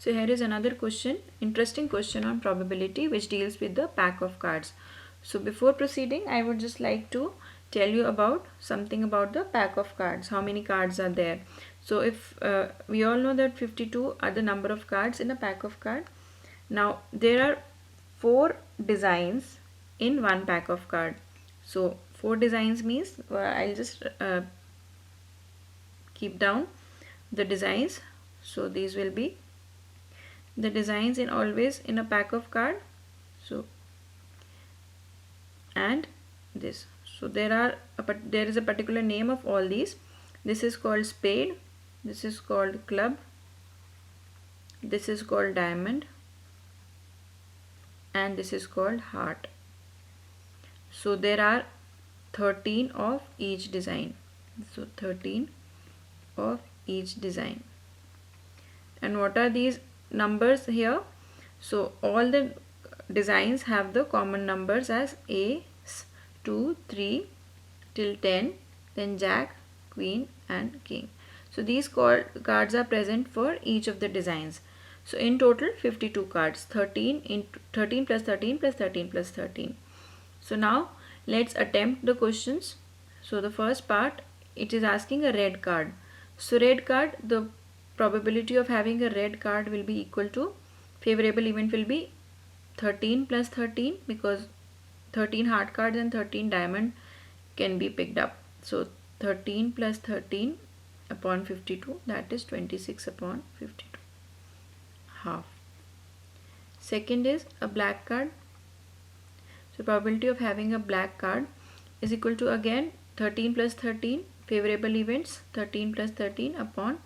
So here is another question, interesting question on probability which deals with the pack of cards. So before proceeding, I would just like to tell you about something about the pack of cards, how many cards are there. So if we all know that 52 are the number of cards in a pack of card. Now there are 4 designs in one pack of card. So 4 designs means I'll just keep down the designs. So these will be the designs in always in a pack of card. So and this, so there is a particular name of all these. This is called spade, this is called club, this is called diamond, and this is called heart. So there are 13 of each design. So 13 of each design. And what are these numbers here? So all the designs have the common numbers as ace, 2, 3 till 10, then jack, queen and king. So these cards are present for each of the designs. So in total 52 cards, 13 plus 13 plus 13 plus 13. So now let's attempt the questions. So the first part, it is asking a red card. So red card, the probability of having a red card will be equal to, favorable event will be 13 plus 13, because 13 heart cards and 13 diamond can be picked up. So 13 plus 13 upon 52, that is 26 upon 52, half. Second is a black card. So probability of having a black card is equal to, again, 13 plus 13, favorable events 13 plus 13 upon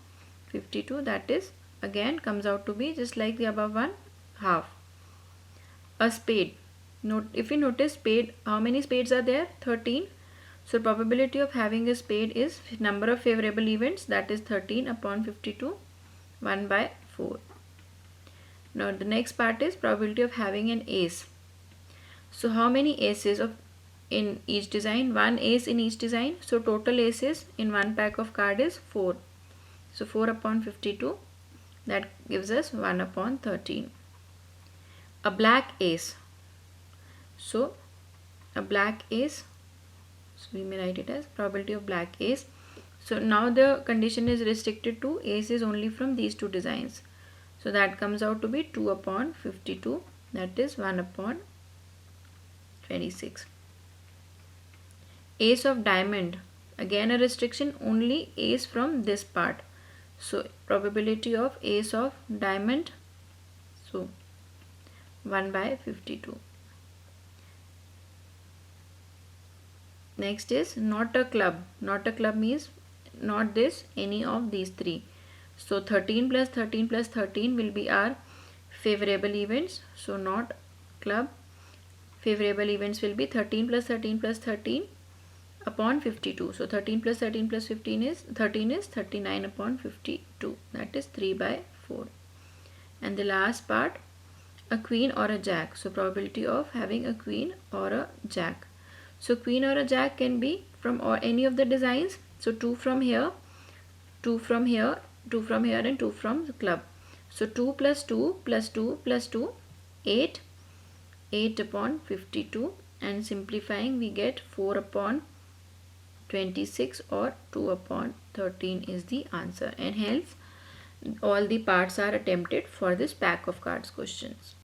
52, that is again comes out to be just like the above one, half. A spade. Note, if you notice spade, how many spades are there? 13. So probability of having a spade is number of favorable events, that is 13 upon 52, 1 by 4. Now the next part is probability of having an ace. So how many aces in each design? 1 ace in each design. So total aces in one pack of card is 4. So 4 upon 52, that gives us 1 upon 13. A black ace. So a black ace, so we may write it as probability of black ace. So now the condition is restricted to aces only from these two designs. So that comes out to be 2 upon 52, that is 1 upon 26. Ace of diamond, again a restriction, only ace from this part. So probability of ace of diamond, so 1 by 52. Next is not a club. Not a club means not this, any of these three. So 13 plus 13 plus 13 will be our favorable events. So not club. Favorable events will be 13 plus 13 plus 13 upon 52. So 13 plus 13 plus 15 is 13 is 39 upon 52. That is 3 by 4. And the last part, a queen or a jack. So probability of having a queen or a jack. So queen or a jack can be from any of the designs. So 2 from here, 2 from here, 2 from here and 2 from the club. So 2 plus 2 plus 2 plus 2, 8. 8 upon 52, and simplifying we get 4 upon 26 or 2 upon 13 is the answer, and hence all the parts are attempted for this pack of cards questions.